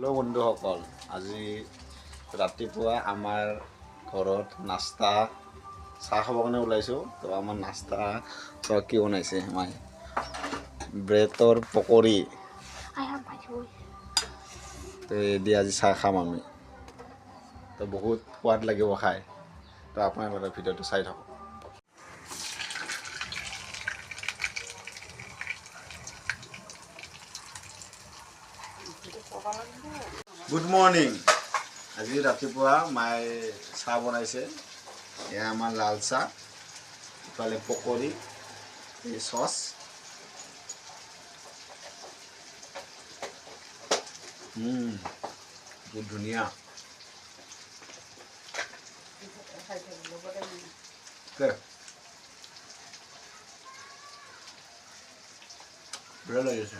Hello' বন্ধুসকল, আজি ৰাতিপুৱা আমাৰ ঘৰত নাস্তা চাহ খাবৰ কাৰণে ওলাইছোঁ। তো আমাৰ নাস্তা কি বনাইছে মায়ে? ব্ৰেডৰ পকৰি। তো এদি আজি চাহ খাম আমি। তো বহুত সোৱাদ লাগিব খাই। তো আপোনালোকে ভিডিঅ'টো চাই থাকক। Good morning. আজি ৰাতিপুৱা মায়ে চাহ বনাইছে। এয়া আমাৰ লাল চাহ, ইফালে পকৰি, এই চচ। বহুত ধুনীয়া। বঢ়িয়া লাগিছে।